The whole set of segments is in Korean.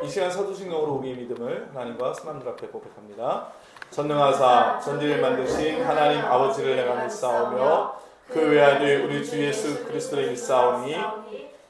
이 시간 사도신경으로 우리의 믿음을 하나님과 사람들 앞에 고백합니다. 전능하사 전지를 만드신 하나님 아버지를 내가 믿사오며 그 외아들 우리 주 예수 그리스도를 믿사오니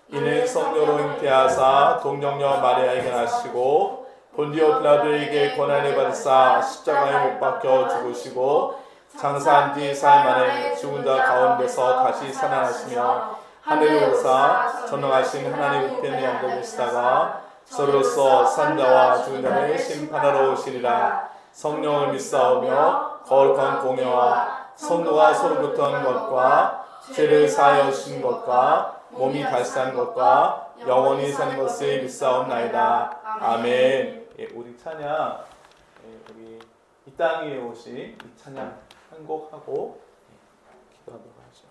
이는 성령으로 잉태하사 동정녀 마리아에게 나시고 본디오 빌라도에게 고난을 받으사 십자가에 못 박혀 죽으시고 장사한 뒤 사흘 만에 죽은 자 가운데서 다시 살아나시며 하늘에 오르사 전능하신 하나님 우편에 앉아계시다가 서로서 산자와 죽은 자를 심판하러 오시리라. 성령을 믿사오며 거룩한 공예와 성도가 서로 교통하는 것과 죄를 사하여 주신 것과 몸이 다시 사는 것과 영원히 사는 것을 믿사옵나이다. 아멘. 예, 우리 찬양, 우리 이 땅 위에 오신 이 찬양 한 곡 하고 기도하도록 하죠.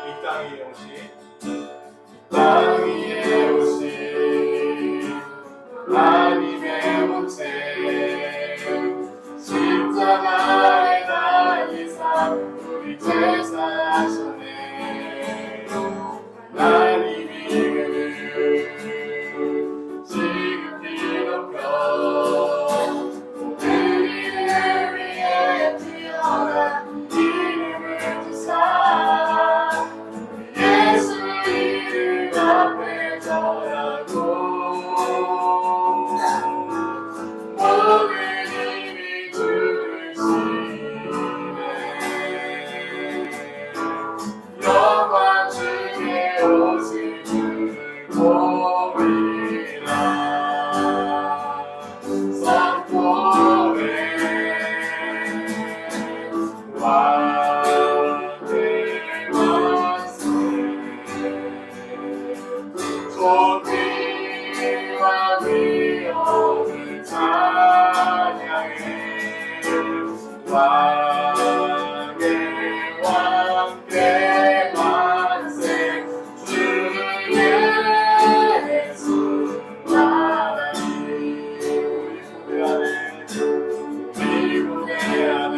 이 땅 위에 오신 땅 위에 오신 하나님의 모태 십자가에 달리사 우리 죄 사하셨네. 하나님이 그를 지극히 높여 우리를 위해 뛰어난 이름을 주사 예수 이름 앞에 절하고 모든 힘이 주시네. 영광 주에 오신 주를 보리라. 선포해 왕의 만세 존귀와 위엄을 찬양해. 왕의 왕께 만세 주 예수 하나님. 우리 무대 안에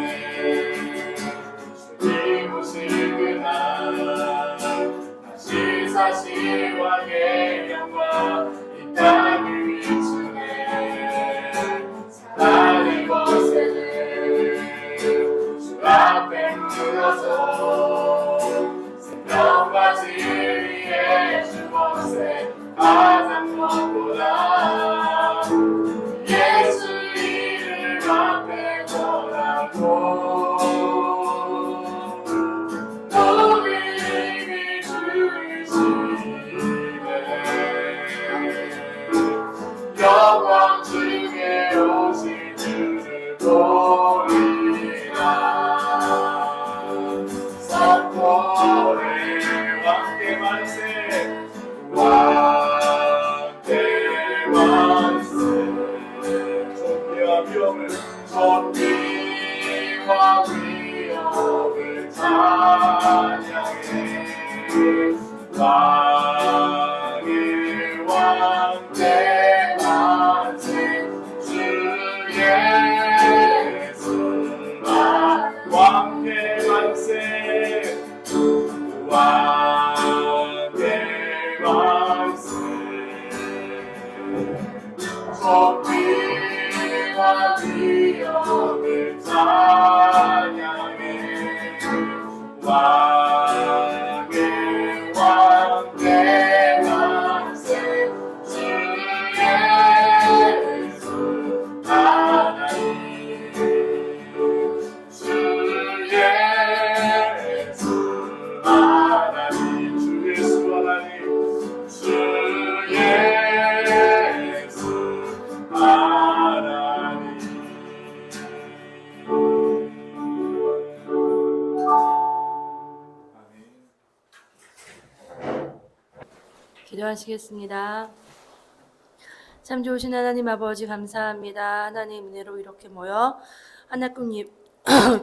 주님 오실 그날 다시 사실 왕의 영광 이 땅을 비추네. 사랑의 것에는 주 앞에 누워서 생명과 진리의 주 것에 가장 높구나. 예수 이름 앞에 전하고 모든 힘이 주시네. 영광 주에 오신 주를 보리라. 선포해 왕께 만세 왕께 만세. 존귀와 위엄을 존귀와 위엄을 찬양해. 왕의 왕께 만세 주 예수 왕께 만세 왕께 만세. 존귀와 위엄을 찬양해. 왕의 왕께 만세 주 예수 하나님. 주 예수 하나님. 주 예수 하나님. 주 예수 하나님. 기도하시겠습니다. 참 좋으신 하나님 아버지 감사합니다. 하나님 은혜로 이렇게 모여 하나님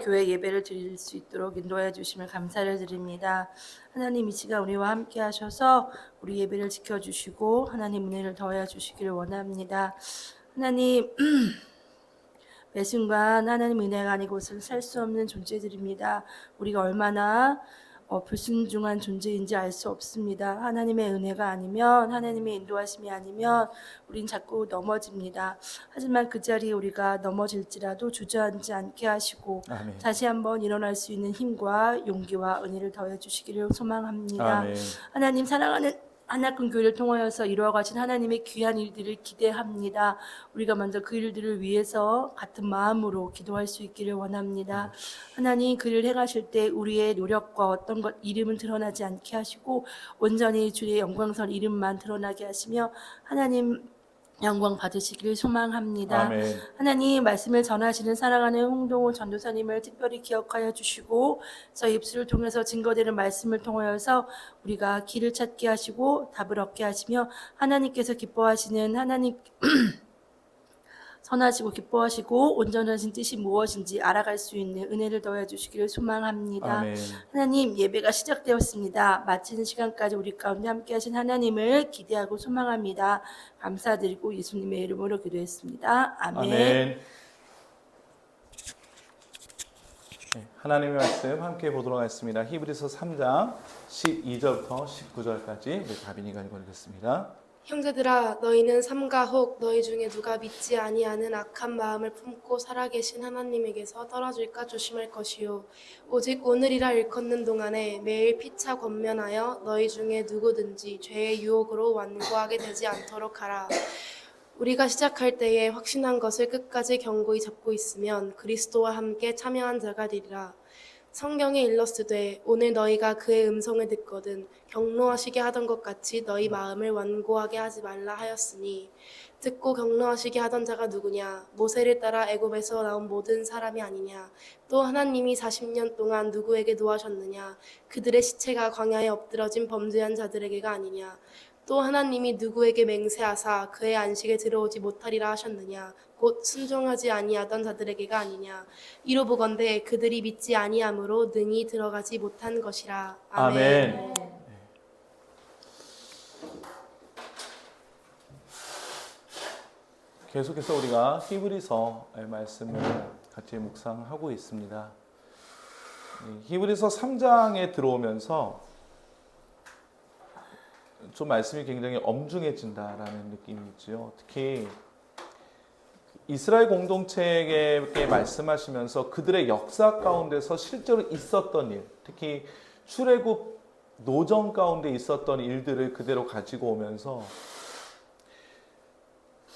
교회 예배를 드릴 수 있도록 인도해 주심을 감사를 드립니다. 하나님 이 시간 우리와 함께 하셔서 우리 예배를 지켜주시고 하나님 은혜를 더해 주시기를 원합니다. 하나님 매 순간 하나님 은혜가 아니고서는 살 수 없는 존재들입니다. 우리가 얼마나 불순종한 존재인지 알 수 없습니다. 하나님의 은혜가 아니면, 하나님의 인도하심이 아니면 우린 자꾸 넘어집니다. 하지만 그 자리에 우리가 넘어질지라도 주저앉지 않게 하시고 아멘. 다시 한번 일어날 수 있는 힘과 용기와 은혜를 더해 주시기를 소망합니다. 아멘. 하나님, 사랑하는 하나금 교회를 통하여서 이루어가신 하나님의 귀한 일들을 기대합니다. 우리가 먼저 그 일들을 위해서 같은 마음으로 기도할 수 있기를 원합니다. 하나님, 그 일을 행하실 때 우리의 노력과 어떤 것 이름은 드러나지 않게 하시고 온전히 주의 영광선 이름만 드러나게 하시며 하나님 영광 받으시기를 소망합니다. 아멘. 하나님, 말씀을 전하시는 사랑하는 홍동호 전도사님을 특별히 기억하여 주시고 저희 입술을 통해서 증거되는 말씀을 통하여서 우리가 길을 찾게 하시고 답을 얻게 하시며 하나님께서 기뻐하시는 하나님 선하시고 기뻐하시고 온전하신 뜻이 무엇인지 알아갈 수 있는 은혜를 더해 주시기를 소망합니다. 아멘. 하나님, 예배가 시작되었습니다. 마치는 시간까지 우리 가운데 함께 하신 하나님을 기대하고 소망합니다. 감사드리고 예수님의 이름으로 기도했습니다. 아멘. 아멘. 네, 하나님의 말씀 함께 보도록 하겠습니다. 히브리서 3장 12절부터 19절까지 우리 다빈이가 읽어드리겠습니다. 형제들아, 너희는 삼가 혹 너희 중에 누가 믿지 아니하는 악한 마음을 품고 살아계신 하나님에게서 떨어질까 조심할 것이요, 오직 오늘이라 일컫는 동안에 매일 피차 권면하여 너희 중에 누구든지 죄의 유혹으로 완고하게 되지 않도록 하라. 우리가 시작할 때에 확신한 것을 끝까지 견고히 잡고 있으면 그리스도와 함께 참여한 자가 되리라. 성경에 일렀으되 오늘 너희가 그의 음성을 듣거든 경노하시게 하던 것 같이 너희 마음을 완고하게 하지 말라 하였으니, 듣고 경노하시게 하던 자가 누구냐? 모세를 따라 애굽에서 나온 모든 사람이 아니냐? 또 하나님이 40년 동안 누구에게 노하셨느냐? 그들의 시체가 광야에 엎드러진 범죄한 자들에게가 아니냐? 또 하나님이 누구에게 맹세하사 그의 안식에 들어오지 못하리라 하셨느냐? 곧 순종하지 아니하던 자들에게가 아니냐? 이로 보건대 그들이 믿지 아니함으로 능히 들어가지 못한 것이라. 아멘. 아멘. 계속해서 우리가 히브리서의 말씀을 같이 묵상하고 있습니다. 히브리서 3장에 들어오면서 좀 말씀이 굉장히 엄중해진다라는 느낌이 있죠. 특히 이스라엘 공동체에게 말씀하시면서 그들의 역사 가운데서 실제로 있었던 일, 특히 출애굽 노정 가운데 있었던 일들을 그대로 가지고 오면서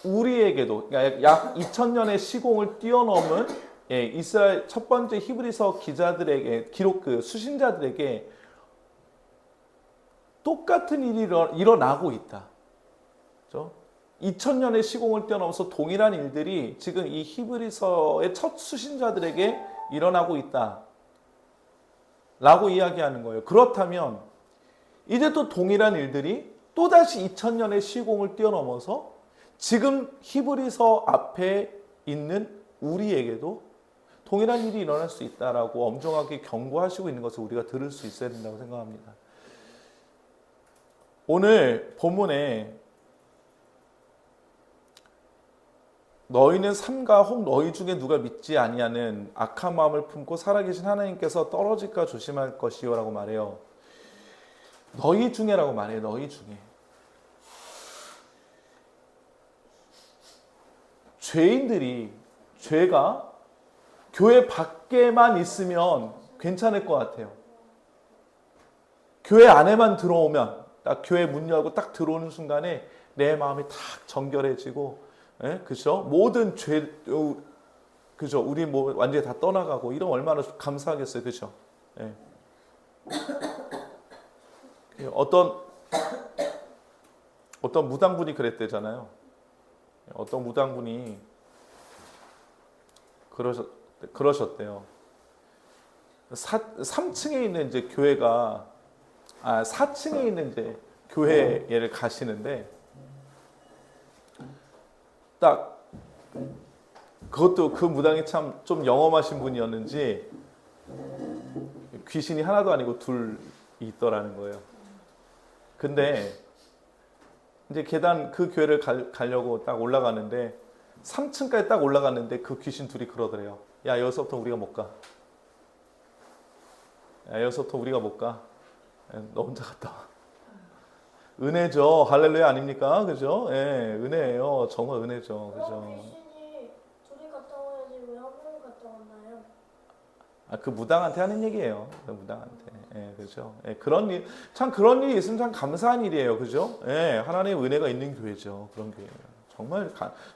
우리에게도, 그러니까 약 2000년의 시공을 뛰어넘은 이스라엘 첫 번째 히브리서 기자들에게, 수신자들에게 똑같은 일이 일어나고 있다. 그렇죠? 2000년의 시공을 뛰어넘어서 동일한 일들이 지금 이 히브리서의 첫 수신자들에게 일어나고 있다. 라고 이야기하는 거예요. 그렇다면 이제 또 동일한 일들이 또다시 2000년의 시공을 뛰어넘어서 지금 히브리서 앞에 있는 우리에게도 동일한 일이 일어날 수 있다라고 엄중하게 경고하시고 있는 것을 우리가 들을 수 있어야 된다고 생각합니다. 오늘 본문에 너희는 삼가 혹 너희 중에 누가 믿지 아니하는 악한 마음을 품고 살아계신 하나님께서 떨어질까 조심할 것이요 라고 말해요. 너희 중에라고 말해요. 너희 중에. 죄인들이, 죄가 교회 밖에만 있으면 괜찮을 것 같아요. 교회 안에만 들어오면, 딱 교회 문 열고 딱 들어오는 순간에 내 마음이 탁 정결해지고, 그죠? 모든 죄, 그죠? 우리 뭐 완전히 다 떠나가고, 이런 얼마나 감사하겠어요, 그죠? 예. 어떤 무당분이 그랬대잖아요. 어떤 무당분이 그러셨대요. 3층에 있는 이제 교회가 4층에 있는 이제 교회를 가시는데 딱 그것도 그 무당이 참 좀 영험하신 분이었는지 귀신이 하나도 아니고 둘 있더라는 거예요. 근데 이제 계단 그 교회를 가려고 딱 올라가는데 3층까지 딱 올라갔는데 그 귀신 둘이 그러더래요. 야, 여기서부터 우리가 못 가. 여기서부터 우리가 못 가. 너 혼자 갔다 와. 은혜죠. 할렐루야 아닙니까? 그죠? 예, 은혜예요. 정말 은혜죠. 그죠? 귀신이 둘이 갔다 와야지 왜 한 명 갔다 왔나요? 그 무당한테 하는 얘기예요. 그 무당한테. 예, 그죠? 예, 그런 일, 참 그런 일이 있으면 참 감사한 일이에요. 그죠? 예, 하나님의 은혜가 있는 교회죠. 그런 교회예요.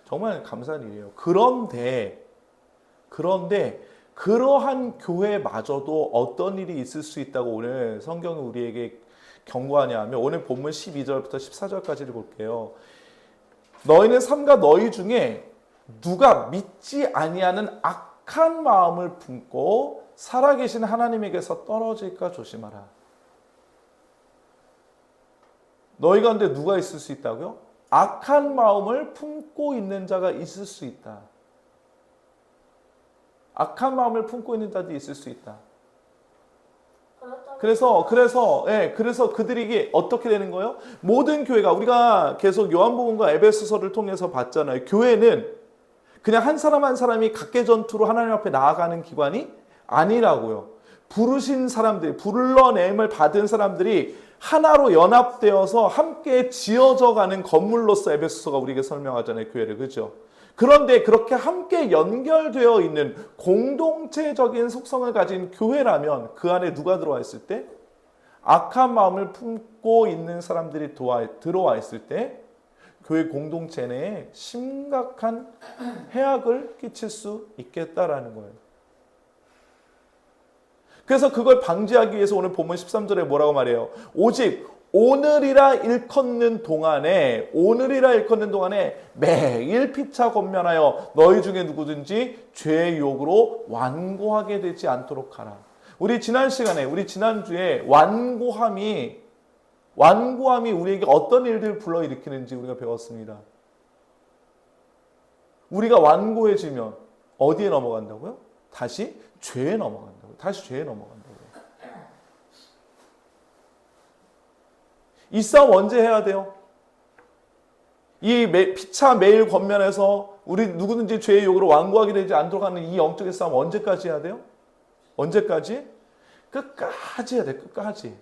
정말 감사한 일이에요. 그런데 그러한 교회마저도 어떤 일이 있을 수 있다고 오늘 성경이 우리에게 경고하냐 하면 오늘 본문 12절부터 14절까지를 볼게요. 너희는 삼가 너희 중에 누가 믿지 아니하는 악한 마음을 품고 살아계신 하나님에게서 떨어질까 조심하라. 너희 가운데 누가 있을 수 있다고요? 악한 마음을 품고 있는 자가 있을 수 있다. 악한 마음을 품고 있는 자도 있을 수 있다. 그래서 그들에게 어떻게 되는 거예요? 모든 교회가 우리가 계속 요한복음과 에베소서를 통해서 봤잖아요. 교회는 그냥 한 사람 한 사람이 각계 전투로 하나님 앞에 나아가는 기관이 아니라고요. 부르신 사람들이, 불러냄을 받은 사람들이 하나로 연합되어서 함께 지어져 가는 건물로서 에베소서가 우리에게 설명하잖아요. 교회를. 그렇죠? 그런데 그렇게 함께 연결되어 있는 공동체적인 속성을 가진 교회라면 그 안에 누가 들어와 있을 때? 악한 마음을 품고 있는 사람들이 들어와 있을 때 교회 공동체 내에 심각한 해악을 끼칠 수 있겠다라는 거예요. 그래서 그걸 방지하기 위해서 오늘 본문 13절에 뭐라고 말해요? 오직 오늘이라 일컫는 동안에 매일 피차 권면하여 너희 중에 누구든지 죄의 유혹으로 완고하게 되지 않도록 하라. 우리 지난주에 완고함이 우리에게 어떤 일들을 불러일으키는지 우리가 배웠습니다. 우리가 완고해지면 어디에 넘어간다고요? 다시 죄에 넘어간다고요. 이 싸움 언제 해야 돼요? 이 피차 매일 권면해서 우리 누구든지 죄의 욕으로 완고하게 되지 않도록 하는 이 영적인 싸움 언제까지 해야 돼요? 언제까지? 끝까지 해야 돼. 끝까지.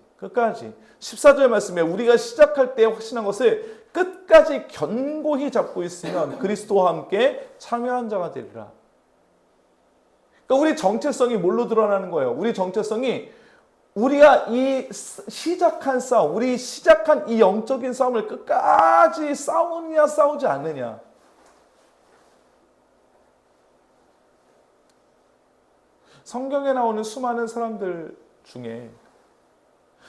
14절 말씀에 우리가 시작할 때 확신한 것을 끝까지 견고히 잡고 있으면 그리스도와 함께 참여한 자가 되리라. 그러니까 우리 정체성이 뭘로 드러나는 거예요? 우리 정체성이 우리가 이 시작한 싸움, 우리 시작한 이 영적인 싸움을 끝까지 싸우느냐 싸우지 않느냐. 성경에 나오는 수많은 사람들 중에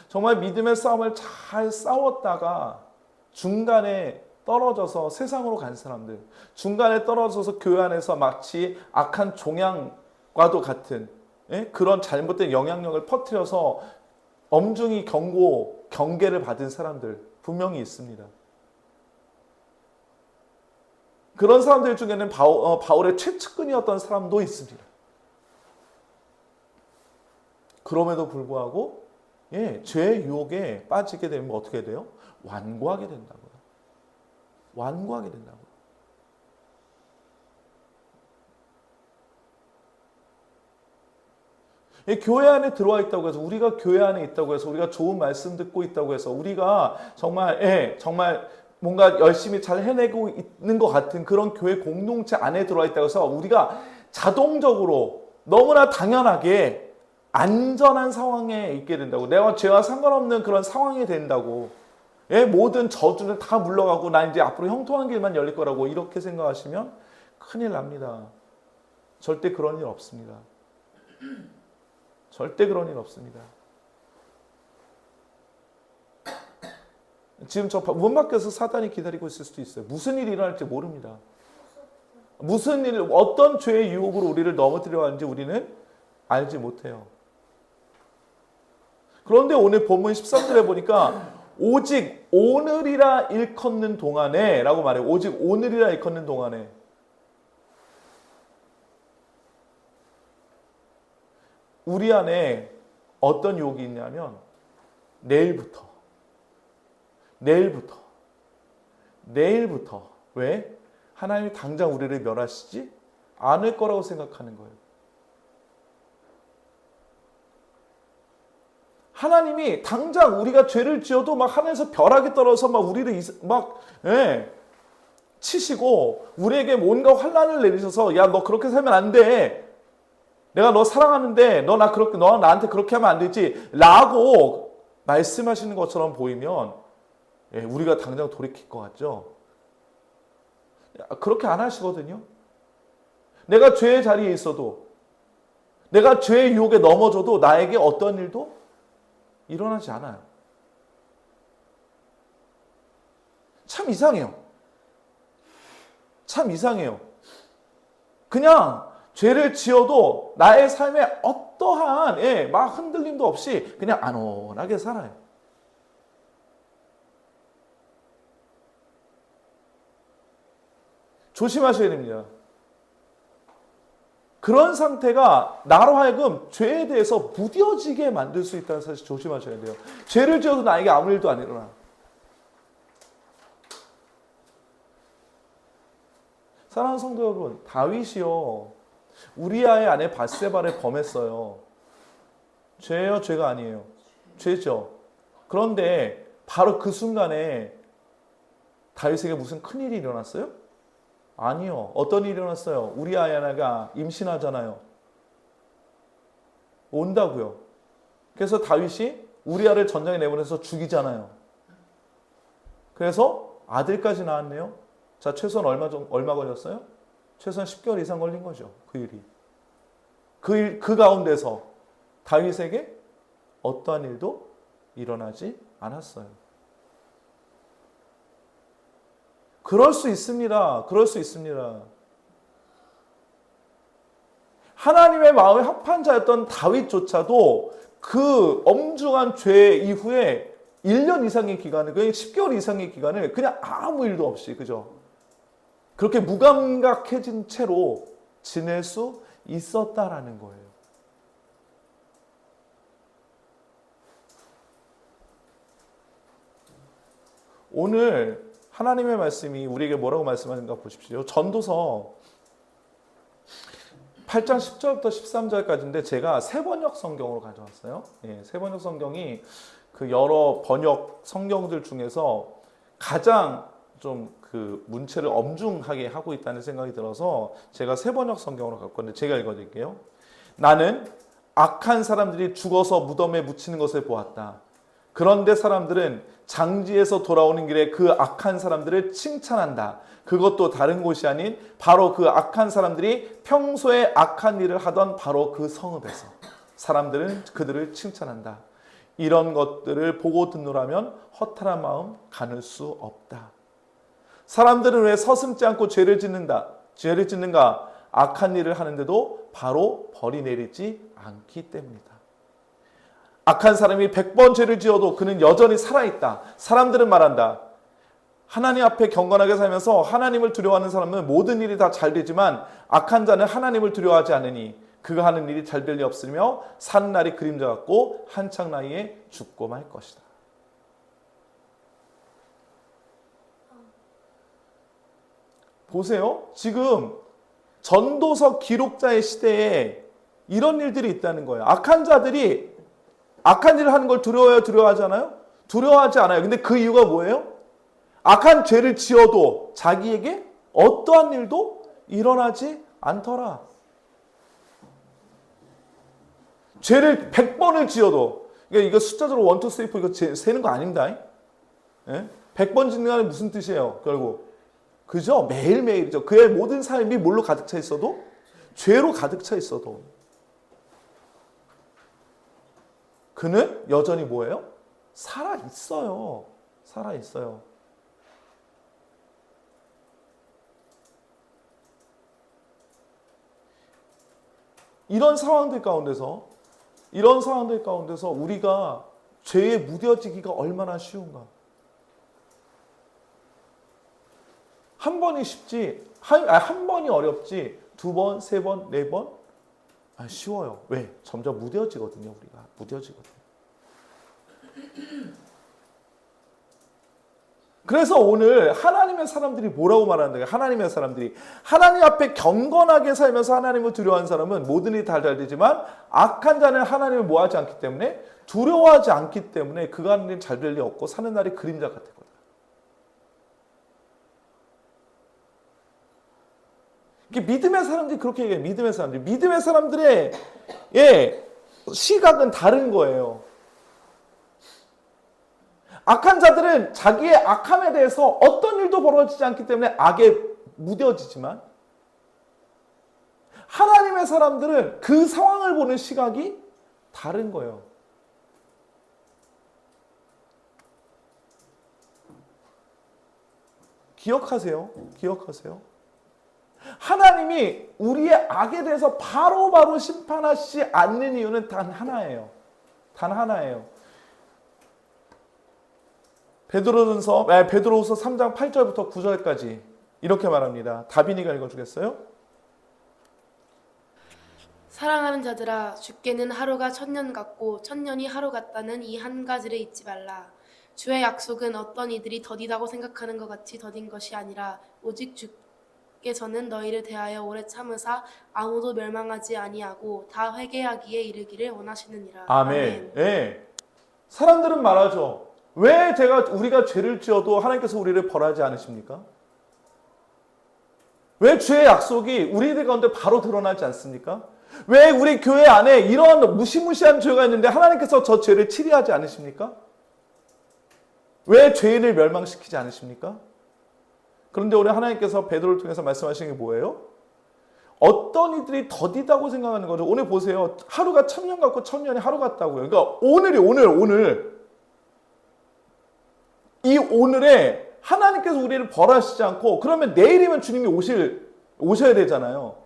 정말 믿음의 싸움을 잘 싸웠다가 중간에 떨어져서 세상으로 간 사람들, 중간에 떨어져서 교회 안에서 마치 악한 종양과도 같은 그런 잘못된 영향력을 퍼뜨려서 엄중히 경계를 받은 사람들 분명히 있습니다. 그런 사람들 중에는 바울의 최측근이었던 사람도 있습니다. 그럼에도 불구하고 죄의 유혹에 빠지게 되면 어떻게 돼요? 완고하게 된다고요. 교회 안에 들어와 있다고 해서 우리가 교회 안에 있다고 해서 우리가 좋은 말씀 듣고 있다고 해서 우리가 정말 뭔가 열심히 잘 해내고 있는 것 같은 그런 교회 공동체 안에 들어와 있다고 해서 우리가 자동적으로 너무나 당연하게 안전한 상황에 있게 된다고, 내가 죄와 상관없는 그런 상황이 된다고, 모든 저주는 다 물러가고 나 이제 앞으로 형통한 길만 열릴 거라고 이렇게 생각하시면 큰일 납니다. 절대 그런 일 없습니다. 지금 저 문 밖에서 사단이 기다리고 있을 수도 있어요. 무슨 일이 일어날지 모릅니다. 어떤 죄의 유혹으로 우리를 넘어뜨려 왔는지 우리는 알지 못해요. 그런데 오늘 본문 13절에 보니까 오직 오늘이라 일컫는 동안에 라고 말해요. 오직 오늘이라 일컫는 동안에. 우리 안에 어떤 유혹이 있냐면 내일부터. 왜? 하나님이 당장 우리를 멸하시지 않을 거라고 생각하는 거예요. 하나님이 당장 우리가 죄를 지어도 막 하늘에서 벼락이 떨어서 막 우리를 치시고 우리에게 뭔가 환난을 내리셔서 야, 너 그렇게 살면 안 돼. 내가 너 사랑하는데 너 나한테 그렇게 하면 안 되지. 라고 말씀하시는 것처럼 보이면 우리가 당장 돌이킬 것 같죠? 그렇게 안 하시거든요. 내가 죄의 자리에 있어도 내가 죄의 유혹에 넘어져도 나에게 어떤 일도 일어나지 않아요. 참 이상해요. 참 이상해요. 그냥 죄를 지어도 나의 삶에 어떠한 막 흔들림도 없이 그냥 안온하게 살아요. 조심하셔야 됩니다. 그런 상태가 나로 하여금 죄에 대해서 무뎌지게 만들 수 있다는 사실 조심하셔야 돼요. 죄를 지어도 나에게 아무 일도 안 일어나. 사랑하는 성도 여러분, 다윗이요, 우리아의 아내 밧세바를 범했어요. 죄예요, 죄가 아니에요? 죄죠. 그런데 바로 그 순간에 다윗에게 무슨 큰일이 일어났어요? 아니요. 어떤 일이 일어났어요? 우리아의 아내가 임신하잖아요. 온다고요. 그래서 다윗이 우리아를 전장에 내보내서 죽이잖아요. 그래서 아들까지 낳았네요. 자, 최소한 얼마 걸렸어요? 최소한 10개월 이상 걸린 거죠. 그 일이. 그 가운데서 다윗에게 어떠한 일도 일어나지 않았어요. 그럴 수 있습니다. 그럴 수 있습니다. 하나님의 마음에 합한 자였던 다윗조차도 그 엄중한 죄 이후에 1년 이상의 기간을, 그냥 10개월 이상의 기간을 그냥 아무 일도 없이, 그죠? 그렇게 무감각해진 채로 지낼 수 있었다라는 거예요. 오늘 하나님의 말씀이 우리에게 뭐라고 말씀하는가 보십시오. 전도서 8장 10절부터 13절까지인데 제가 세번역 성경으로 가져왔어요. 세번역 성경이 그 여러 번역 성경들 중에서 가장 좀 그 문체를 엄중하게 하고 있다는 생각이 들어서 제가 세번역 성경으로 갖고 왔는데 제가 읽어드릴게요. 나는 악한 사람들이 죽어서 무덤에 묻히는 것을 보았다. 그런데 사람들은 장지에서 돌아오는 길에 그 악한 사람들을 칭찬한다. 그것도 다른 곳이 아닌 바로 그 악한 사람들이 평소에 악한 일을 하던 바로 그 성읍에서 사람들은 그들을 칭찬한다. 이런 것들을 보고 듣노라면 허탈한 마음 가눌 수 없다. 사람들은 왜 서슴지 않고 죄를 짓는가? 악한 일을 하는데도 바로 벌이 내리지 않기 때문이다. 악한 사람이 100번 죄를 지어도 그는 여전히 살아있다. 사람들은 말한다. 하나님 앞에 경건하게 살면서 하나님을 두려워하는 사람은 모든 일이 다 잘 되지만 악한 자는 하나님을 두려워하지 않으니 그가 하는 일이 잘 될 리 없으며 사는 날이 그림자 같고 한창 나이에 죽고 말 것이다. 보세요. 지금 전도서 기록자의 시대에 이런 일들이 있다는 거예요. 악한 자들이 악한 일을 하는 걸 두려워해요? 두려워하지 않아요? 두려워하지 않아요. 근데 그 이유가 뭐예요? 악한 죄를 지어도 자기에게 어떠한 일도 일어나지 않더라. 죄를 100번을 지어도, 그러니까 이거 숫자적으로 1, 2, 3, 4 이거 세는 거 아닙니다. 100번 짓는 건 무슨 뜻이에요? 결국 그죠? 매일매일이죠. 그의 모든 삶이 뭘로 가득 차 있어도? 죄로 가득 차 있어도 그는 여전히 뭐예요? 살아있어요. 살아있어요. 이런 상황들 가운데서 우리가 죄에 무뎌지기가 얼마나 쉬운가. 한 번이 쉽지, 한 번이 어렵지, 2번, 3번, 4번 쉬워요. 왜? 점점 무뎌지거든요. 우리가 무뎌지거든요. 그래서 오늘 하나님의 사람들이 뭐라고 말하는가? 하나님의 사람들이 하나님 앞에 경건하게 살면서 하나님을 두려워하는 사람은 모든 일이 다 잘 되지만 악한 자는 하나님을 뭐하지 않기 때문에 두려워하지 않기 때문에 그가 하는 일은 잘 될 리 없고 사는 날이 그림자 같을 거다. 이게 믿음의 사람들이 그렇게 얘기해요. 믿음의 사람들의 시각은 다른 거예요. 악한 자들은 자기의 악함에 대해서 어떤 일도 벌어지지 않기 때문에 악에 무뎌지지만 하나님의 사람들은 그 상황을 보는 시각이 다른 거예요. 기억하세요. 하나님이 우리의 악에 대해서 바로바로 심판하시지 않는 이유는 단 하나예요. 베드로후서 3장 8절부터 9절까지 이렇게 말합니다. 다빈이가 읽어주겠어요? 사랑하는 자들아, 주께는 하루가 천년 같고 천년이 하루 같다는 이 한 가지를 잊지 말라. 주의 약속은 어떤 이들이 더디다고 생각하는 것 같이 더딘 것이 아니라 오직 주께서는 너희를 대하여 오래 참으사 아무도 멸망하지 아니하고 다 회개하기에 이르기를 원하시느니라. 아멘. 예. 사람들은 말하죠. 왜 우리가 죄를 지어도 하나님께서 우리를 벌하지 않으십니까? 왜 주의 약속이 우리들 가운데 바로 드러나지 않습니까? 왜 우리 교회 안에 이런 무시무시한 죄가 있는데 하나님께서 저 죄를 치리하지 않으십니까? 왜 죄인을 멸망시키지 않으십니까? 그런데 오늘 하나님께서 베드로를 통해서 말씀하시는 게 뭐예요? 어떤 이들이 더디다고 생각하는 거죠. 오늘 보세요. 하루가 천년 같고 천년이 하루 같다고요. 그러니까 오늘 이 오늘에 하나님께서 우리를 벌하시지 않고 그러면 내일이면 주님이 오셔야 되잖아요.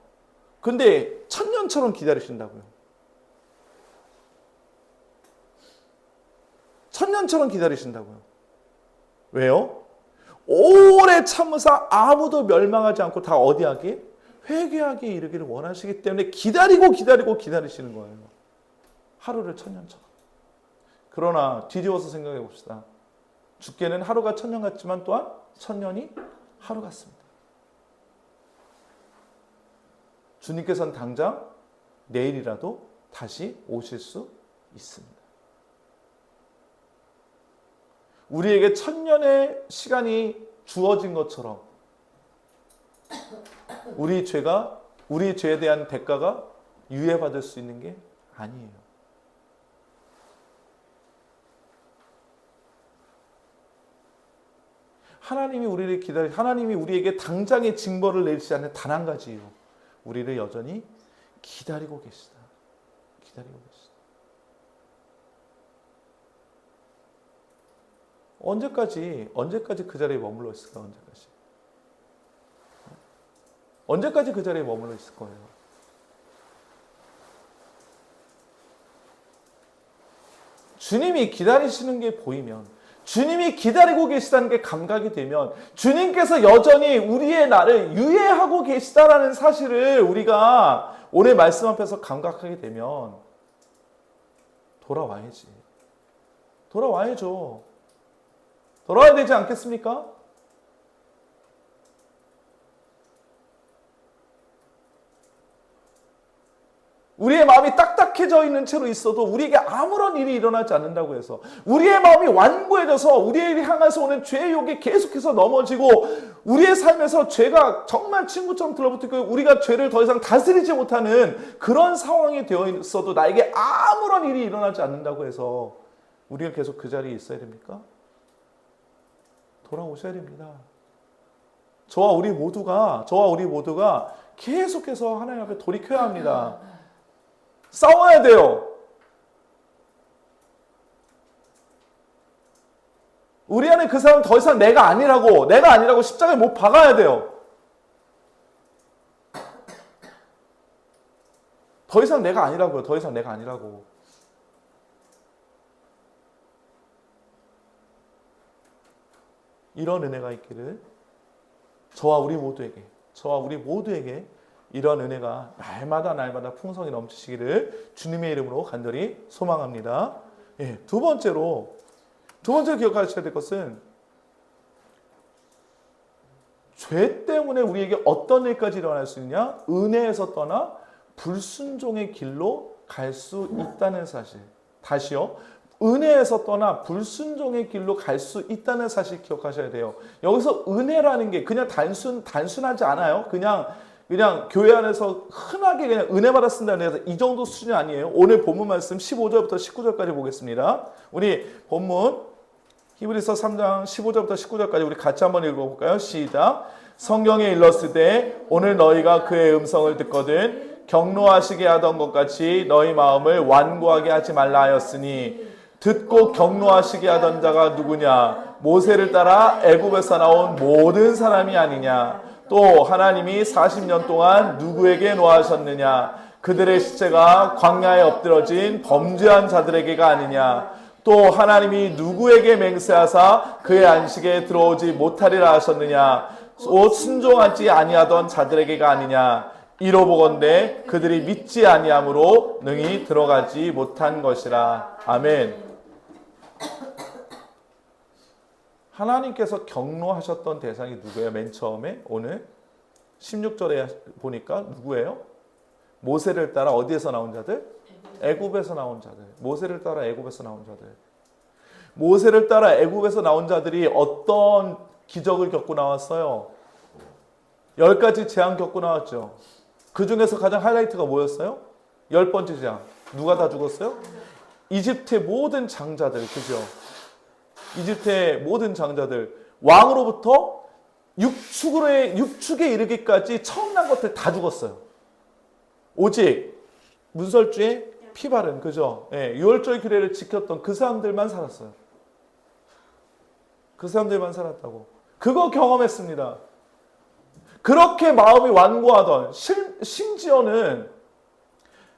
근데 천년처럼 기다리신다고요. 천년처럼 기다리신다고요. 왜요? 오래 참으사 아무도 멸망하지 않고 다 어디하기? 회개하기에 이르기를 원하시기 때문에 기다리시는 거예요. 하루를 천년처럼. 그러나 뒤집어서 생각해 봅시다. 주께는 하루가 천년 같지만 또한 천년이 하루 같습니다. 주님께서는 당장 내일이라도 다시 오실 수 있습니다. 우리에게 천년의 시간이 주어진 것처럼 우리 죄에 대한 대가가 유예받을 수 있는 게 아니에요. 하나님이 우리에게 당장의 징벌을 내리지 않는 단 한 가지 이유. 우리를 여전히 기다리고 계시다. 언제까지 그 자리에 머물러 있을까? 언제까지 그 자리에 머물러 있을 거예요? 주님이 기다리시는 게 보이면, 주님이 기다리고 계시다는 게 감각이 되면, 주님께서 여전히 우리의 나를 유예하고 계시다라는 사실을 우리가 오늘 말씀 앞에서 감각하게 되면 돌아와야죠. 돌아와야 되지 않겠습니까? 우리의 마음이 딱딱해져 있는 채로 있어도 우리에게 아무런 일이 일어나지 않는다고 해서, 우리의 마음이 완고해져서 우리를 향해서 오는 죄의 욕에 계속해서 넘어지고 우리의 삶에서 죄가 정말 친구처럼 들러붙고 우리가 죄를 더 이상 다스리지 못하는 그런 상황이 되어 있어도 나에게 아무런 일이 일어나지 않는다고 해서 우리가 계속 그 자리에 있어야 됩니까? 돌아오셔야 됩니다. 저와 우리 모두가 계속해서 하나님 앞에 돌이켜야 합니다. 싸워야 돼요. 우리 안에 그 사람은 더 이상 내가 아니라고 십자가에 못 박아야 돼요. 더 이상 내가 아니라고. 이런 은혜가 있기를 저와 우리 모두에게 이런 은혜가 날마다 풍성히 넘치시기를 주님의 이름으로 간절히 소망합니다. 두 번째로 기억하셔야 될 것은 죄 때문에 우리에게 어떤 일까지 일어날 수 있냐? 은혜에서 떠나 불순종의 길로 갈 수 있다는 사실. 다시요. 은혜에서 떠나 불순종의 길로 갈 수 있다는 사실 기억하셔야 돼요. 여기서 은혜라는 게 그냥 단순하지 않아요. 그냥 교회 안에서 흔하게 그냥 은혜 받았습니다. 이 정도 수준이 아니에요. 오늘 본문 말씀 15절부터 19절까지 보겠습니다. 우리 본문 히브리서 3장 15절부터 19절까지 우리 같이 한번 읽어볼까요? 시작. 성경에 일렀으되 오늘 너희가 그의 음성을 듣거든 경노하시게 하던 것 같이 너희 마음을 완고하게 하지 말라 하였으니 듣고 경노하시게 하던 자가 누구냐? 모세를 따라 애굽에서 나온 모든 사람이 아니냐? 또 하나님이 40년 동안 누구에게 노하셨느냐? 그들의 시체가 광야에 엎드러진 범죄한 자들에게가 아니냐? 또 하나님이 누구에게 맹세하사 그의 안식에 들어오지 못하리라 하셨느냐? 곧 순종하지 아니하던 자들에게가 아니냐? 이로 보건대 그들이 믿지 아니함으로 능히 들어가지 못한 것이라. 아멘. 하나님께서 경노하셨던 대상이 누구예요? 맨 처음에 오늘 16절에 보니까 누구예요? 모세를 따라 어디에서 나온 자들? 애굽에서 나온 자들. 모세를 따라 애굽에서 나온 자들. 모세를 따라 애굽에서 나온 자들이 어떤 기적을 겪고 나왔어요? 10가지 재앙 겪고 나왔죠. 그 중에서 가장 하이라이트가 뭐였어요? 10번째 재앙. 누가 다 죽었어요? 이집트의 모든 장자들. 그죠? 이집트의 모든 장자들. 왕으로부터 육축에 이르기까지 처음 난 것들 다 죽었어요. 오직 문설주의 피 바른, 그죠? 예, 유월절 규례를 지켰던 그 사람들만 살았어요. 그 사람들만 살았다고. 그거 경험했습니다. 그렇게 마음이 완고하던, 심지어는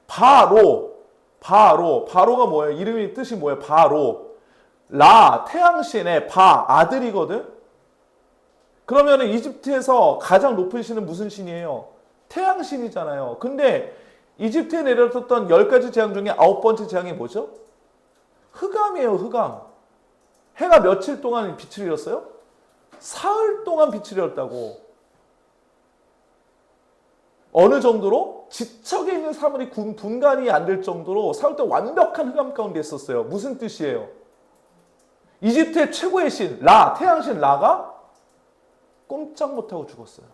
바로가 뭐예요? 이름이 뜻이 뭐예요? 바로. 태양신의 아들이거든? 그러면 이집트에서 가장 높은 신은 무슨 신이에요? 태양신이잖아요. 근데 이집트에 내려졌던 10가지 재앙 중에 9번째 재앙이 뭐죠? 흑암이에요, 흑암. 해가 며칠 동안 빛을 잃었어요? 사흘 동안 빛을 잃었다고. 어느 정도로? 지척에 있는 사물이 분간이 안 될 정도로 사흘 동안 완벽한 흑암 가운데 있었어요. 무슨 뜻이에요? 이집트의 최고의 신, 태양신 라가 꼼짝 못하고 죽었어요.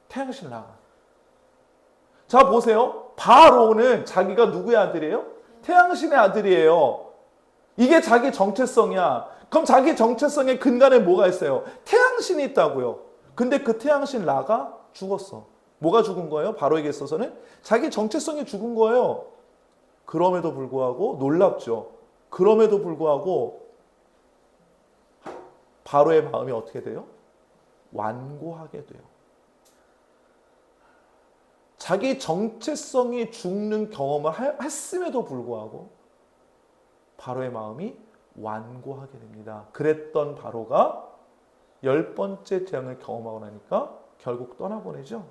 태양신 라가. 자, 보세요. 바로는 자기가 누구의 아들이에요? 태양신의 아들이에요. 이게 자기 정체성이야. 그럼 자기 정체성의 근간에 뭐가 있어요? 태양신이 있다고요. 근데 그 태양신 라가 죽었어. 뭐가 죽은 거예요? 바로에게 있어서는 자기 정체성이 죽은 거예요. 그럼에도 불구하고 놀랍죠. 그럼에도 불구하고 바로의 마음이 어떻게 돼요? 완고하게 돼요. 자기 정체성이 죽는 경험을 했음에도 불구하고 바로의 마음이 완고하게 됩니다. 그랬던 바로가 10번째 재앙을 경험하고 나니까 결국 떠나보내죠.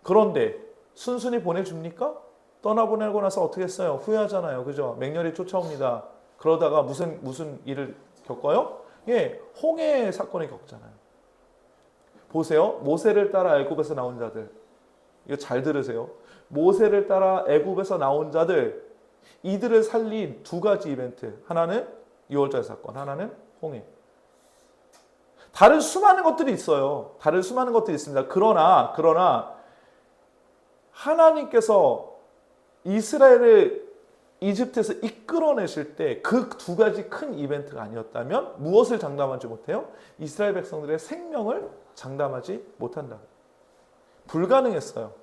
그런데 순순히 보내줍니까? 떠나보내고 나서 어떻게 했어요? 후회하잖아요. 그죠? 맹렬히 쫓아옵니다. 그러다가 무슨 일을 겪어요? 예, 홍해 사건을 겪잖아요. 보세요. 모세를 따라 애굽에서 나온 자들. 이거 잘 들으세요. 모세를 따라 애굽에서 나온 자들. 이들을 살린 2가지 이벤트. 하나는 유월절 사건, 하나는 홍해. 다른 수많은 것들이 있어요. 다른 수많은 것들이 있습니다. 그러나 하나님께서 이스라엘을 이집트에서 이끌어내실 때 그 2가지 큰 이벤트가 아니었다면 무엇을 장담하지 못해요? 이스라엘 백성들의 생명을 장담하지 못한다. 불가능했어요.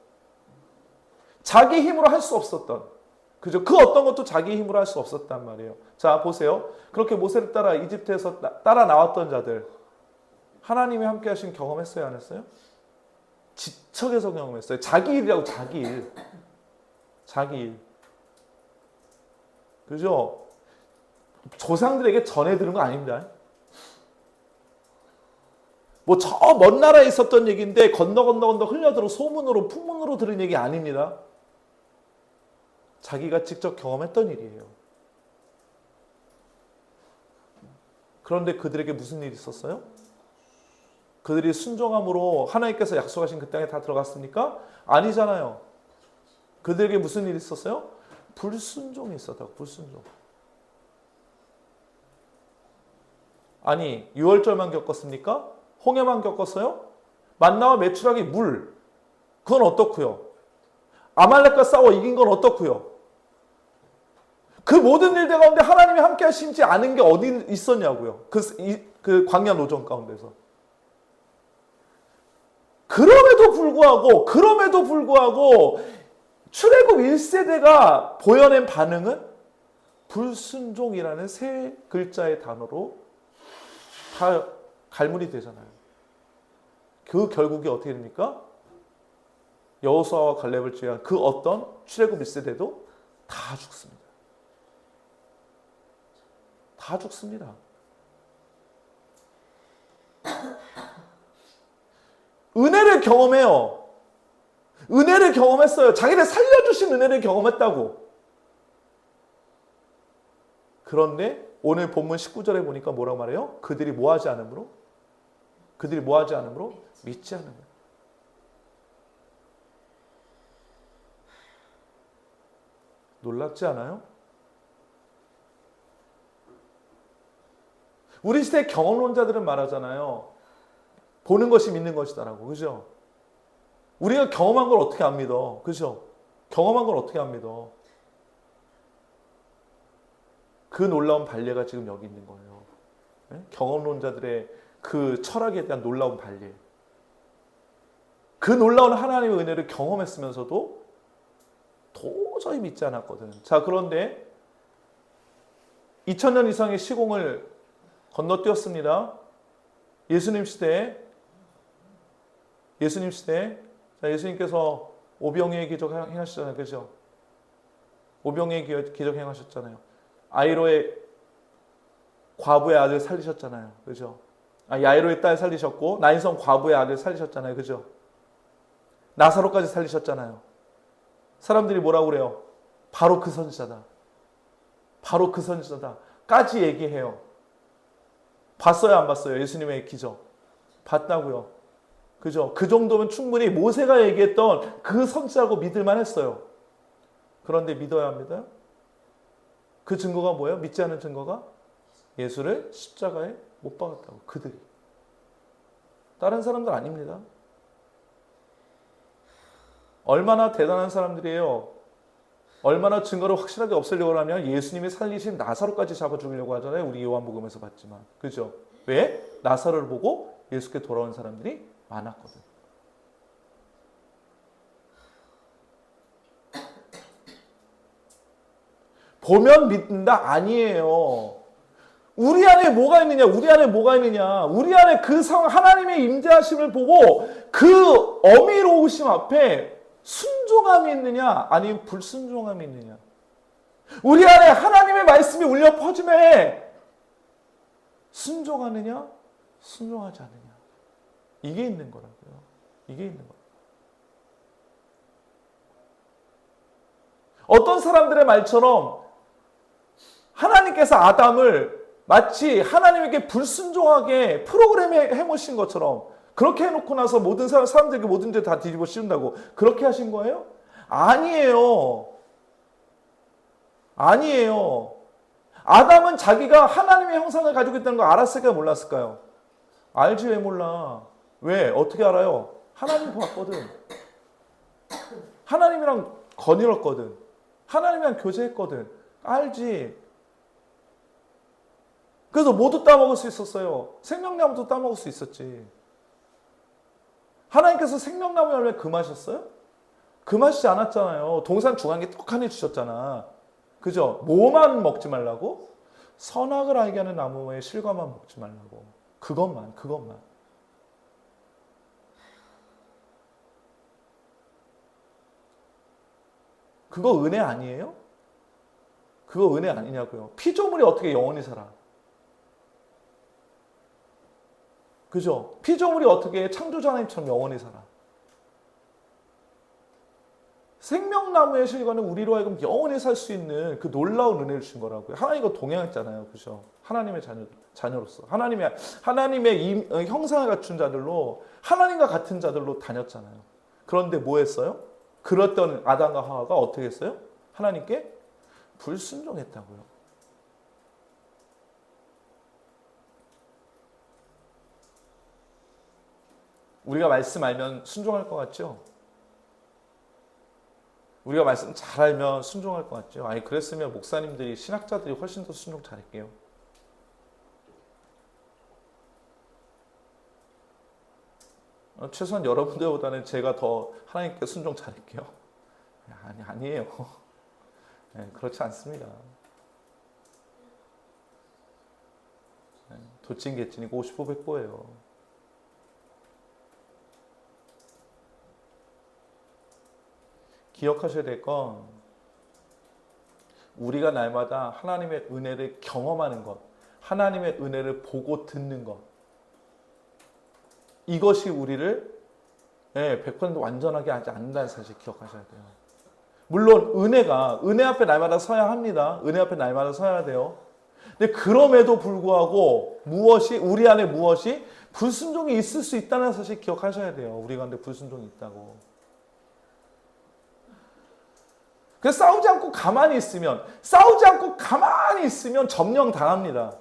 자기 힘으로 할 수 없었던, 그죠? 그 어떤 것도 자기 힘으로 할 수 없었단 말이에요. 자, 보세요. 그렇게 모세를 따라 이집트에서 따라 나왔던 자들, 하나님이 함께 하신 경험했어요, 안 했어요? 지척에서 경험했어요. 자기 일이라고, 자기 일. 자기 일. 그죠? 조상들에게 전해 들은 거 아닙니다. 뭐 저 먼 나라에 있었던 얘기인데 건너 흘려들어 소문으로 풍문으로 들은 얘기 아닙니다. 자기가 직접 경험했던 일이에요. 그런데 그들에게 무슨 일이 있었어요? 그들이 순종함으로 하나님께서 약속하신 그 땅에 다 들어갔습니까? 아니잖아요. 그들에게 무슨 일이 있었어요? 불순종이 있었다고. 불순종. 아니, 유월절만 겪었습니까? 홍해만 겪었어요? 만나와 메추라기 물, 그건 어떻고요? 아말렉과 싸워 이긴 건 어떻고요? 그 모든 일들 가운데 하나님이 함께 하시지 않은 게 어디 있었냐고요? 그 광야 노정 가운데서. 그럼에도 불구하고 출애굽 1세대가 보여낸 반응은 불순종이라는 세 글자의 단어로 다 갈무리 되잖아요. 그 결국이 어떻게 됩니까? 여호수아와 갈렙을 제외한 그 어떤 출애굽 1세대도 다 죽습니다. 다 죽습니다. 은혜를 경험해요. 은혜를 경험했어요. 자기를 살려주신 은혜를 경험했다고. 그런데 오늘 본문 19절에 보니까 뭐라고 말해요? 그들이 뭐하지 않으므로? 믿지 않으므로. 놀랍지 않아요? 우리 시대 경험론자들은 말하잖아요. 보는 것이 믿는 것이다라고. 그죠? 우리가 경험한 걸 어떻게 안 믿어? 그죠? 경험한 걸 어떻게 안 믿어? 그 놀라운 발례가 지금 여기 있는 거예요. 네? 경험론자들의 그 철학에 대한 놀라운 발례. 그 놀라운 하나님의 은혜를 경험했으면서도 도저히 믿지 않았거든. 자, 그런데 2000년 이상의 시공을 건너뛰었습니다. 예수님 시대에 자, 예수님께서 오병이의 기적 행하셨잖아요. 그죠? 오병이의 기적 행하셨잖아요. 아이로의 과부의 아들 살리셨잖아요. 그죠? 야이로의 딸 살리셨고 나인성 과부의 아들 살리셨잖아요. 그죠? 나사로까지 살리셨잖아요. 사람들이 뭐라고 그래요? 바로 그 선지자다. 바로 그 선지자다. 까지 얘기해요. 봤어요, 안 봤어요? 예수님의 기적. 봤다고요. 그죠? 그 정도면 충분히 모세가 얘기했던 그 선지자라고 믿을만 했어요. 그런데 믿어야 합니다. 그 증거가 뭐예요? 믿지 않는 증거가? 예수를 십자가에 못 박았다고. 그들이. 다른 사람들 아닙니다. 얼마나 대단한 사람들이에요. 얼마나 증거를 확실하게 없애려고 하면 예수님이 살리신 나사로까지 잡아 죽이려고 하잖아요. 우리 요한복음에서 봤지만. 그죠? 왜? 나사로를 보고 예수께 돌아온 사람들이 많았거든. 보면 믿는다? 아니에요. 우리 안에 뭐가 있느냐? 우리 안에 그 하나님의 임재하심을 보고 그 어미로우심 앞에 순종함이 있느냐? 아니면 불순종함이 있느냐? 우리 안에 하나님의 말씀이 울려 퍼짐에 순종하느냐? 순종하지 않느냐? 이게 있는 거라고요. 이게 있는 거예요. 어떤 사람들의 말처럼 하나님께서 아담을 마치 하나님에게 불순종하게 프로그램에 해놓으신 것처럼 그렇게 해놓고 나서 모든 사람들에게 모든 죄 다 뒤집어 씌운다고 그렇게 하신 거예요? 아니에요. 아니에요. 아담은 자기가 하나님의 형상을 가지고 있다는 걸 알았을까요? 몰랐을까요? 알지. 왜 몰라? 왜? 어떻게 알아요? 하나님 보았거든. 하나님이랑 거닐었거든. 하나님이랑 교제했거든. 알지. 그래서 모두 따먹을 수 있었어요. 생명나무도 따먹을 수 있었지. 하나님께서 생명나무 열매 금하셨어요? 금하시지 않았잖아요. 동산 중앙에 떡하니 주셨잖아. 그죠? 뭐만 먹지 말라고? 선악을 알게 하는 나무의 실과만 먹지 말라고. 그것만. 그거 은혜 아니에요? 그거 은혜 아니냐고요. 피조물이 어떻게 영원히 살아? 그죠? 피조물이 어떻게 창조자 하나님처럼 영원히 살아? 생명나무의 실과는 우리로 하여금 영원히 살 수 있는 그 놀라운 은혜를 주신 거라고요. 하나님과 동행했잖아요. 그죠? 하나님의 자녀로서. 하나님의 형상을 갖춘 자들로, 하나님과 같은 자들로 다녔잖아요. 그런데 뭐 했어요? 그랬던 아담과 하와가 어떻게 했어요? 하나님께 불순종했다고요. 우리가 말씀 알면 순종할 것 같죠? 우리가 말씀 잘 알면 순종할 것 같죠? 아니 그랬으면 목사님들이, 신학자들이 훨씬 더 순종 잘할게요. 최소한 여러분들보다는 제가 더 하나님께 순종 잘할게요. 아니에요. 네, 그렇지 않습니다. 네, 도찐개찐이고 50보백보예요. 기억하셔야 될 건 우리가 날마다 하나님의 은혜를 경험하는 것, 하나님의 은혜를 보고 듣는 것, 이것이 우리를 100% 완전하게 하지 않는다는 사실 기억하셔야 돼요. 물론 은혜 앞에 날마다 서야 합니다. 은혜 앞에 날마다 서야 돼요. 근데 그럼에도 불구하고 우리 안에 무엇이 불순종이 있을 수 있다는 사실 기억하셔야 돼요. 우리 가운데 불순종이 있다고. 그래서 싸우지 않고 가만히 있으면 점령 당합니다.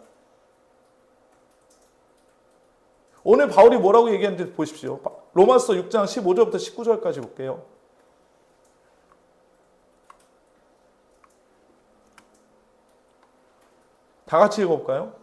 오늘 바울이 뭐라고 얘기했는지 보십시오. 로마서 6장 15절부터 19절까지 볼게요. 다 같이 읽어볼까요?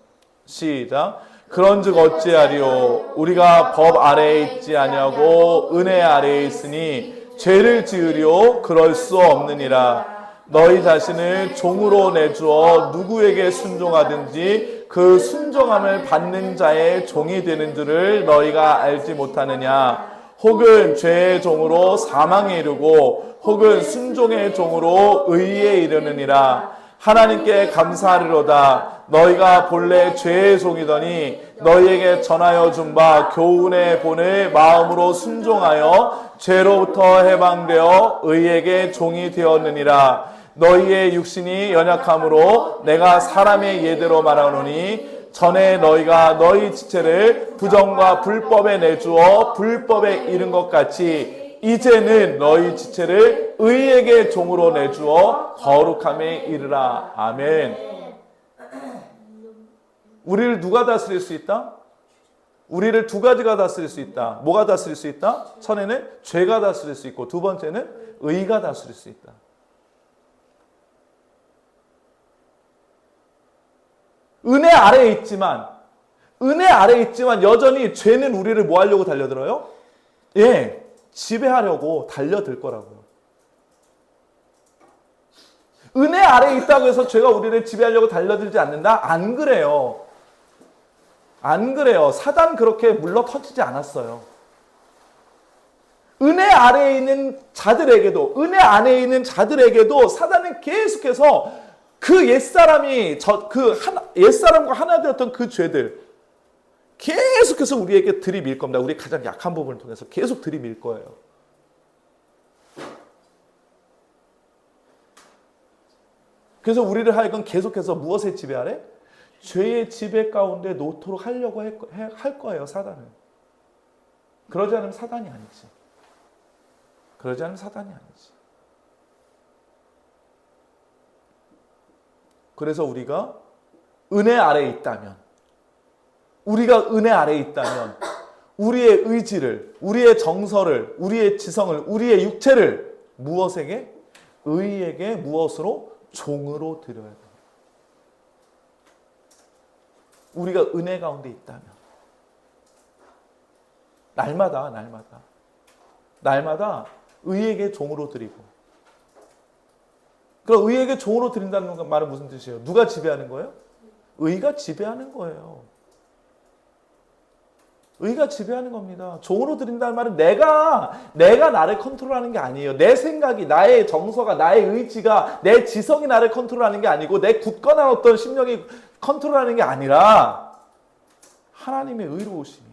시작. 그런즉 어찌하리요? 우리가 법 아래에 있지 아니하고 은혜 아래에 있으니 죄를 지으려 그럴 수 없느니라. 너희 자신을 종으로 내주어 누구에게 순종하든지 그 순종함을 받는 자의 종이 되는 줄을 너희가 알지 못하느냐. 혹은 죄의 종으로 사망에 이르고 혹은 순종의 종으로 의에 이르느니라. 하나님께 감사하리로다. 너희가 본래 죄의 종이더니 너희에게 전하여 준 바 교훈의 본을 마음으로 순종하여 죄로부터 해방되어 의에게 종이 되었느니라. 너희의 육신이 연약함으로 내가 사람의 예대로 말하노니 전에 너희가 너희 지체를 부정과 불법에 내주어 불법에 이른 것 같이 이제는 너희 지체를 의에게 종으로 내주어 거룩함에 이르라. 아멘. 우리를 누가 다스릴 수 있다? 우리를 두 가지가 다스릴 수 있다. 뭐가 다스릴 수 있다? 첫째는 죄가 다스릴 수 있고 두 번째는 의가 다스릴 수 있다. 은혜 아래에 있지만 여전히 죄는 우리를 뭐 하려고 달려들어요? 지배하려고 달려들 거라고요. 은혜 아래에 있다고 해서 죄가 우리를 지배하려고 달려들지 않는다? 안 그래요. 사단 그렇게 물러 터지지 않았어요. 은혜 아래에 있는 자들에게도 사단은 계속해서 그 옛사람과 하나 되었던 그 죄들 계속해서 우리에게 들이밀 겁니다. 우리 가장 약한 부분을 통해서 계속 들이밀 거예요. 그래서 우리를 하여금 계속해서 무엇에 지배하래? 죄의 지배 가운데 놓도록 하려고 할 거예요, 사단은. 그러지 않으면 사단이 아니지. 그래서 우리가 은혜 아래에 있다면, 우리의 의지를, 우리의 정서를, 우리의 지성을, 우리의 육체를 무엇에게? 의에게 무엇으로? 종으로 드려야 돼요. 우리가 은혜 가운데 있다면 날마다 의에게 종으로 드리고, 그럼 의에게 종으로 드린다는 말은 무슨 뜻이에요? 누가 지배하는 거예요? 의가 지배하는 거예요. 의가 지배하는 겁니다. 종으로 드린다는 말은 내가 나를 컨트롤하는 게 아니에요. 내 생각이, 나의 정서가, 나의 의지가, 내 지성이 나를 컨트롤하는 게 아니고 내 굳건한 어떤 심령이 컨트롤하는 게 아니라 하나님의 의로우심이,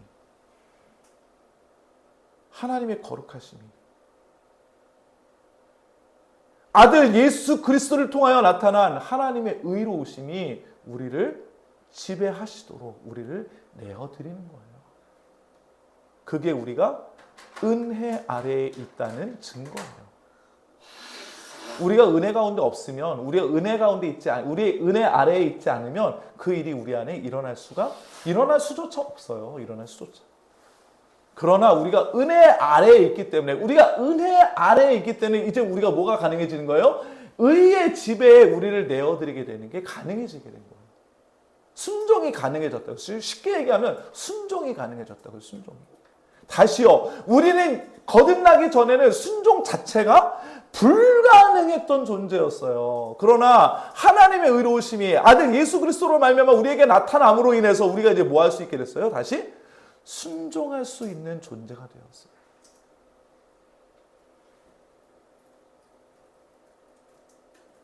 하나님의 거룩하심이, 아들 예수 그리스도를 통하여 나타난 하나님의 의로우심이 우리를 지배하시도록 우리를 내어드리는 거예요. 그게 우리가 은혜 아래에 있다는 증거예요. 우리가 은혜 가운데 없으면, 우리가 은혜 가운데 우리의 은혜 아래에 있지 않으면 그 일이 우리 안에 일어날 수조차 없어요. 일어날 수조차. 그러나 우리가 은혜 아래에 있기 때문에, 우리가 은혜 아래에 있기 때문에 이제 우리가 뭐가 가능해지는 거예요? 의의 지배에 우리를 내어드리게 되는 게 가능해지게 된 거예요. 순종이 가능해졌다고. 쉽게 얘기하면 순종이 가능해졌다고요. 순종이. 다시요. 우리는 거듭나기 전에는 순종 자체가 불가능했던 존재였어요. 그러나 하나님의 의로우심이 아들 예수 그리스도로 말미암아 우리에게 나타남으로 인해서 우리가 이제 뭐 할 수 있게 됐어요? 다시 순종할 수 있는 존재가 되었어요.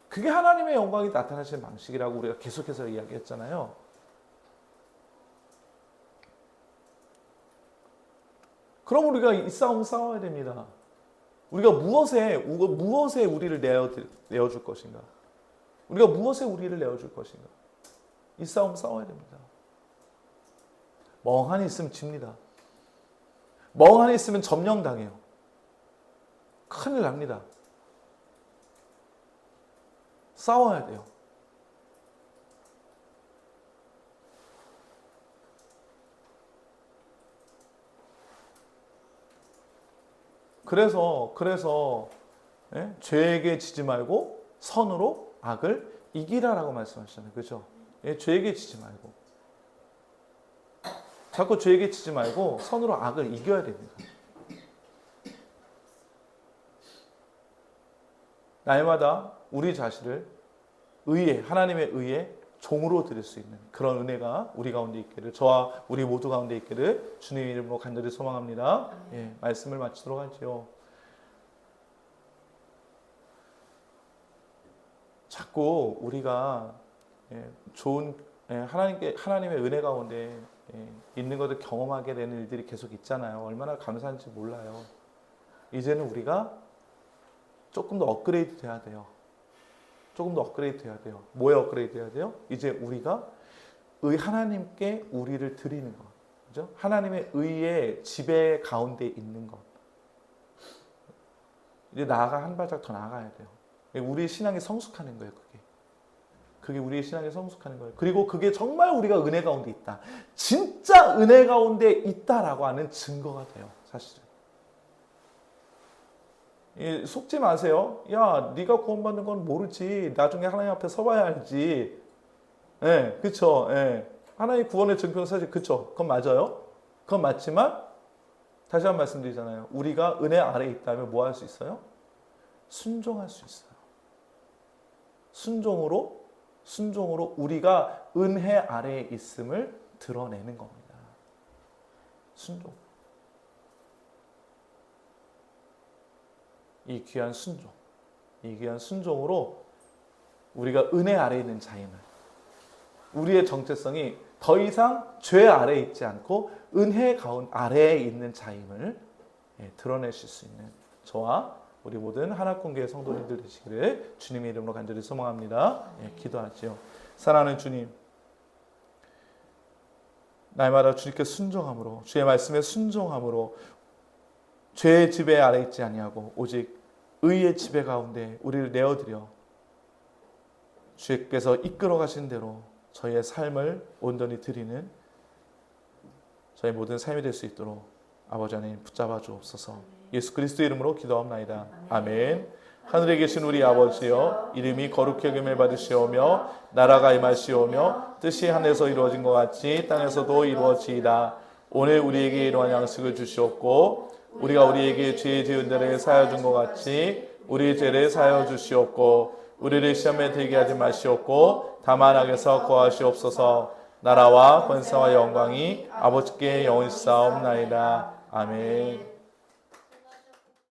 그게 하나님의 영광이 나타나시는 방식이라고 우리가 계속해서 이야기했잖아요. 그럼 우리가 이 싸움 싸워야 됩니다. 우리가 무엇에 우리를 내어줄 것인가? 우리가 무엇에 우리를 내어줄 것인가? 이 싸움 싸워야 됩니다. 멍하니 있으면 집니다. 멍하니 있으면 점령당해요. 큰일 납니다. 싸워야 돼요. 그래서 죄에게 지지 말고 선으로 악을 이기라라고 말씀하시잖아요. 그죠? 죄에게 지지 말고. 자꾸 죄에게 지지 말고 선으로 악을 이겨야 됩니다. 날마다 우리 자신을 하나님의 의에 종으로 드릴 수 있는 그런 은혜가 우리 가운데 있기를, 저와 우리 모두 가운데 있기를 주님의 이름으로 간절히 소망합니다. 말씀을 마치도록 하지요. 자꾸 우리가 좋은 하나님의 은혜 가운데 있는 것을 경험하게 되는 일들이 계속 있잖아요. 얼마나 감사한지 몰라요. 이제는 우리가 조금 더 업그레이드 돼야 돼요. 조금 더 업그레이드 돼야 돼요. 뭐에 업그레이드 돼야 돼요? 이제 우리가 하나님께 우리를 드리는 것. 그죠? 하나님의 의의 지배 가운데 있는 것. 이제 한 발짝 더 나아가야 돼요. 우리의 신앙이 성숙하는 거예요, 그게 우리의 신앙이 성숙하는 거예요. 그리고 그게 정말 우리가 은혜 가운데 있다. 진짜 은혜 가운데 있다라고 하는 증거가 돼요, 사실은. 속지 마세요. 야, 네가 구원받는 건 모르지. 나중에 하나님 앞에 서봐야 알지. 그쵸. 하나님 구원의 증표는 사실 그쵸. 그건 맞아요. 그건 맞지만 다시 한번 말씀드리잖아요. 우리가 은혜 아래에 있다면 뭐 할 수 있어요? 순종할 수 있어요. 순종으로 우리가 은혜 아래에 있음을 드러내는 겁니다. 순종. 이 귀한 순종으로 우리가 은혜 아래에 있는 자임을, 우리의 정체성이 더 이상 죄 아래에 있지 않고 은혜 아래에 있는 자임을 드러내실 수 있는 저와 우리 모든 하나님교회 성도님들 되시기를 주님의 이름으로 간절히 소망합니다. 기도하지요. 사랑하는 주님, 날마다 주님께 순종함으로, 주의 말씀에 순종함으로 죄의 지배 아래 있지 아니하고 오직 의의 지배 가운데 우리를 내어드려 주께서 이끌어 가신 대로 저희의 삶을 온전히 드리는 저희 모든 삶이 될 수 있도록 아버지 하나님 붙잡아 주옵소서. 예수 그리스도의 이름으로 기도합나이다. 아멘. 하늘에 계신 우리 아버지여, 이름이 거룩히 여김을 받으시오며 나라가 임하시오며 뜻이 하늘에서 이루어진 것 같이 땅에서도 이루어지이다. 오늘 우리에게 이러한 양식을 주시옵고 우리가 우리에게 죄 지은 자를 사하여 준 것 같이 우리의 죄를 사하여 주시옵고 우리를 시험에 들게 하지 마시옵고 다만 악에서 구하시옵소서. 나라와 권세와 영광이 아버지께 영원히 있사옵나이다. 아멘.